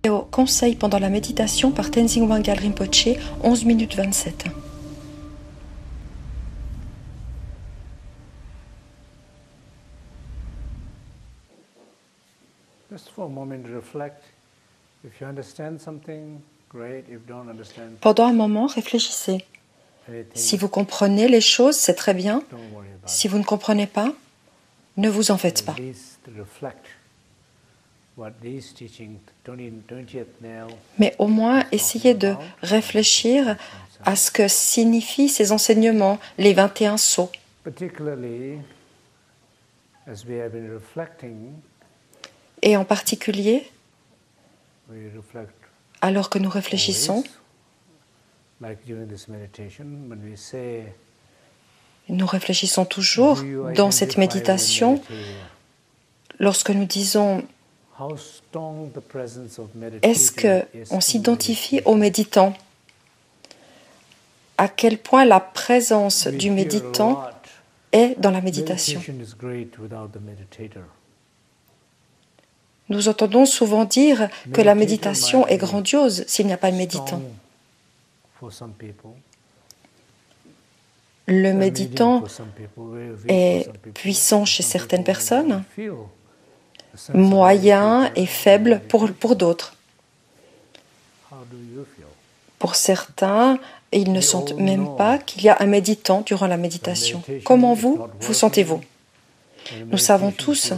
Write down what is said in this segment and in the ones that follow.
Au conseil pendant la méditation par Tenzin Wangyal Rinpoche, 11 minutes 27. Pendant un moment, réfléchissez. Si vous comprenez les choses, c'est très bien. Si vous ne comprenez pas, ne vous en faites pas. Mais au moins, essayez de réfléchir à ce que signifient ces enseignements, les 21 sceaux. Et en particulier, alors que nous réfléchissons, nous réfléchissons toujours dans cette méditation lorsque nous disons est-ce qu'on s'identifie au méditant? À quel point la présence du méditant est dans la méditation? Nous entendons souvent dire que la méditation est grandiose s'il n'y a pas de méditant. Le méditant est puissant chez certaines personnes, moyen et faible pour d'autres. Pour certains, ils ne sentent même pas qu'il y a un méditant durant la méditation. Comment vous sentez-vous? Nous savons tous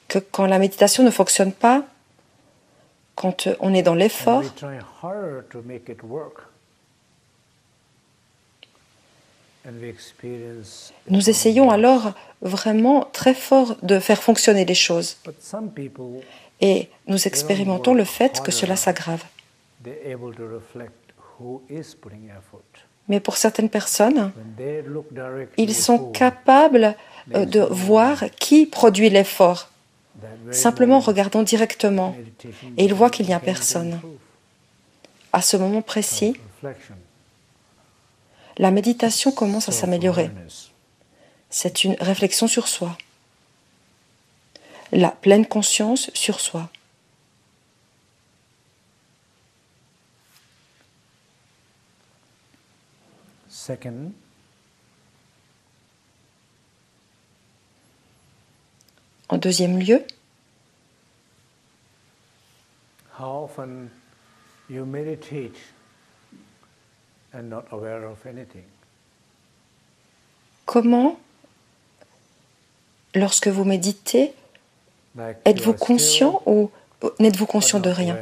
que quand la méditation ne fonctionne pas, quand on est dans l'effort, nous essayons alors vraiment très fort de faire fonctionner les choses. Et nous expérimentons le fait que cela s'aggrave. Mais pour certaines personnes, ils sont capables de voir qui produit l'effort, simplement en regardant directement. Et ils voient qu'il n'y a personne. À ce moment précis, la méditation commence à s'améliorer. C'est une réflexion sur soi. La pleine conscience sur soi. En deuxième lieu, how often you meditate and not aware of anything. Comment, lorsque vous méditez, êtes-vous conscient ou n'êtes-vous conscient de rien?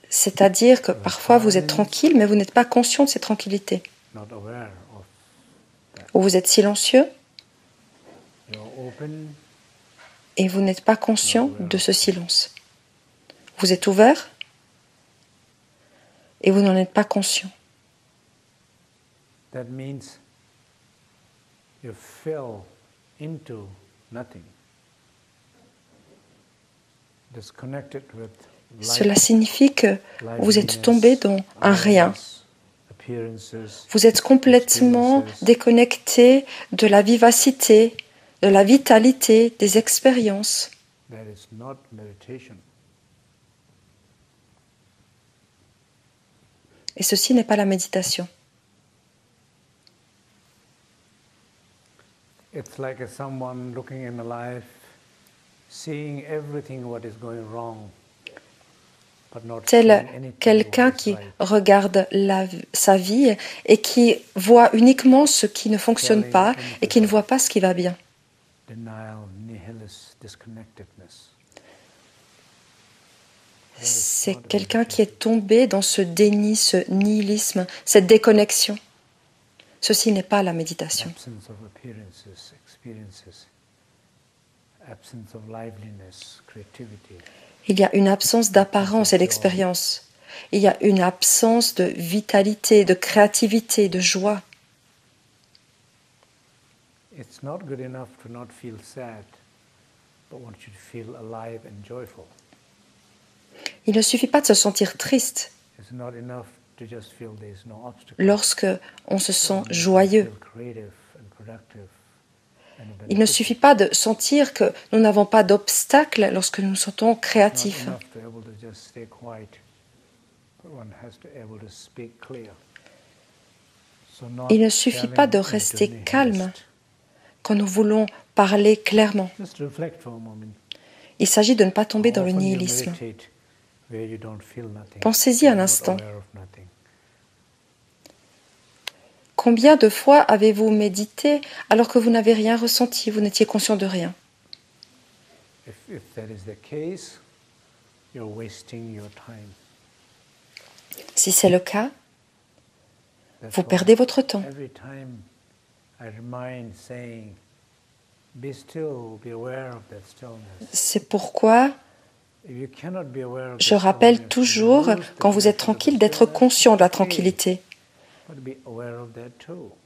C'est-à-dire que parfois vous êtes tranquille, mais vous n'êtes pas conscient de cette tranquillité. Ou vous êtes silencieux et vous n'êtes pas conscient de ce silence. Vous êtes ouvert et vous n'en êtes pas conscient. That means you fell into nothing. Disconnected with life. Cela signifie que vous êtes tombé dans un rien. Vous êtes complètement déconnecté de la vivacité, de la vitalité, des expériences. Et ceci n'est pas la méditation. It's like someone looking in life, seeing everything what is going wrong. Tel quelqu'un qui regarde sa vie et qui voit uniquement ce qui ne fonctionne pas et qui ne voit pas ce qui va bien. C'est quelqu'un qui est tombé dans ce déni, ce nihilisme, cette déconnexion. Ceci n'est pas la méditation. Il y a une absence d'apparence et d'expérience. Il y a une absence de vitalité, de créativité, de joie. Il ne suffit pas de se sentir triste lorsque on se sent joyeux. Il ne suffit pas de sentir que nous n'avons pas d'obstacle lorsque nous nous sentons créatifs. Il ne suffit pas de rester calme quand nous voulons parler clairement. Il s'agit de ne pas tomber dans le nihilisme. Pensez-y un instant. Combien de fois avez-vous médité alors que vous n'avez rien ressenti, vous n'étiez conscient de rien? Si c'est le cas, vous perdez votre temps. C'est pourquoi je rappelle toujours, quand vous êtes tranquille, d'être conscient de la tranquillité.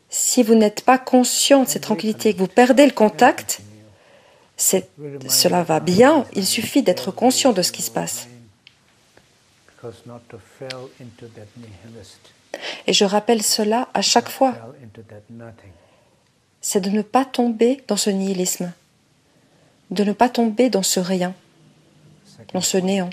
Si vous n'êtes pas conscient de cette tranquillité et que vous perdez le contact, cela va bien, il suffit d'être conscient de ce qui se passe. Et je rappelle cela à chaque fois. C'est de ne pas tomber dans ce nihilisme, de ne pas tomber dans ce rien, dans ce néant.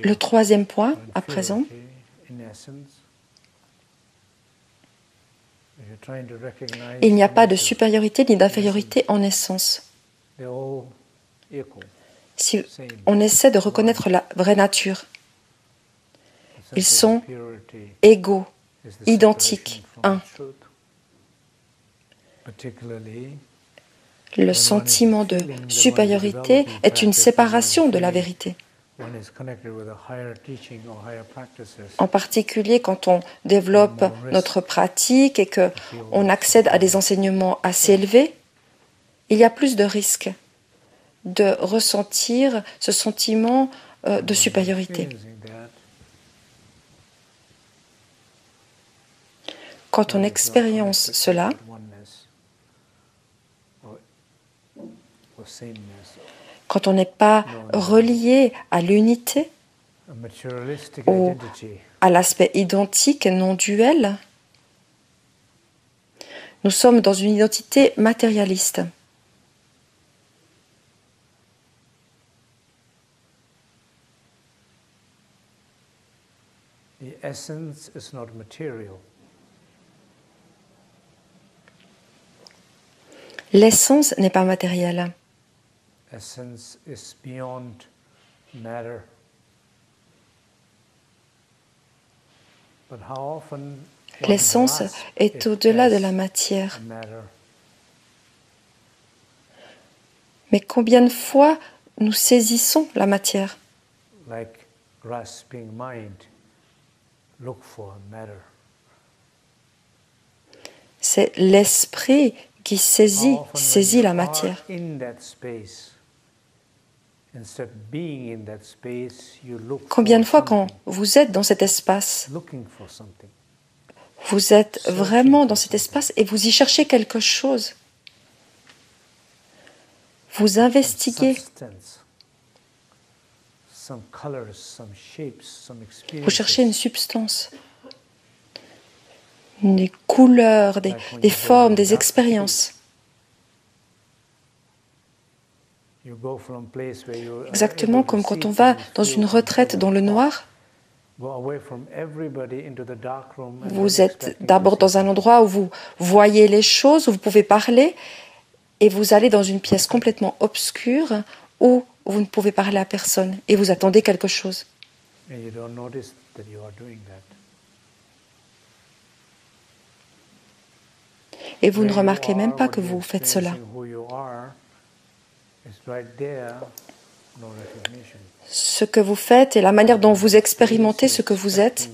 Le troisième point, à présent, il n'y a pas de supériorité ni d'infériorité en essence. Si on essaie de reconnaître la vraie nature, ils sont égaux, identiques, un. Le sentiment de supériorité est une séparation de la vérité. En particulier quand on développe notre pratique et qu'on accède à des enseignements assez élevés, il y a plus de risques de ressentir ce sentiment de supériorité. Quand on expérience cela, quand on n'est pas relié à l'unité ou à l'aspect identique et non duel, nous sommes dans une identité matérialiste. L'essence n'est pas matérielle. L'essence est au-delà de la matière. Mais combien de fois nous saisissons la matière? C'est l'esprit qui saisit la matière. Combien de fois quand vous êtes dans cet espace, vous êtes vraiment dans cet espace et vous y cherchez quelque chose. Vous investiguez. Vous cherchez une substance, des couleurs, des formes, des expériences. Exactement comme quand on va dans une retraite dans le noir. Vous êtes d'abord dans un endroit où vous voyez les choses, où vous pouvez parler, et vous allez dans une pièce complètement obscure où vous ne pouvez parler à personne, et vous attendez quelque chose. Et vous ne remarquez même pas que vous faites cela. Ce que vous faites et la manière dont vous expérimentez ce que vous êtes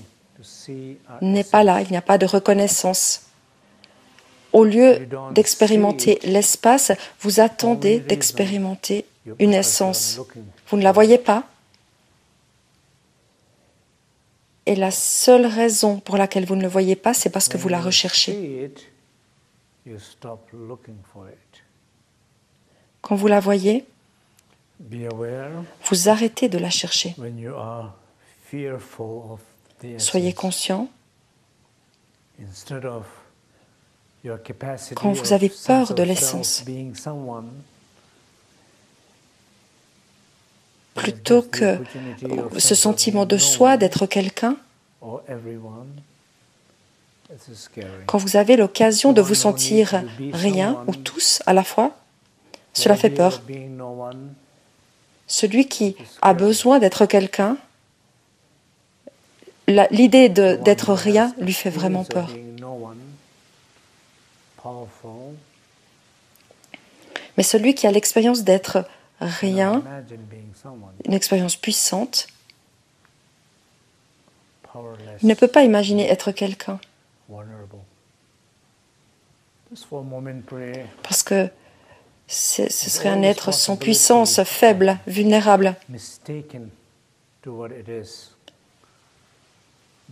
n'est pas là, il n'y a pas de reconnaissance. Au lieu d'expérimenter l'espace, vous attendez d'expérimenter une essence. Vous ne la voyez pas. Et la seule raison pour laquelle vous ne le voyez pas, c'est parce que vous la recherchez. Quand vous la voyez, vous arrêtez de la chercher. Soyez conscient, quand vous avez peur de l'essence, plutôt que ce sentiment de soi, d'être quelqu'un, quand vous avez l'occasion de vous sentir rien ou tous à la fois, cela fait peur. Celui qui a besoin d'être quelqu'un, l'idée d'être rien lui fait vraiment peur. Mais celui qui a l'expérience d'être rien, une expérience puissante, il ne peut pas imaginer être quelqu'un. Parce que ce serait un être sans puissance, faible, vulnérable.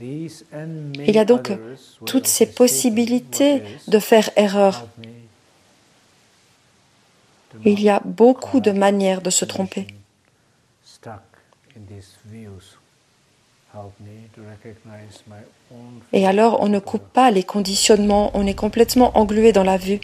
Il y a donc toutes ces possibilités de faire erreur. Il y a beaucoup de manières de se tromper. Et alors, on ne coupe pas les conditionnements, on est complètement englué dans la vue.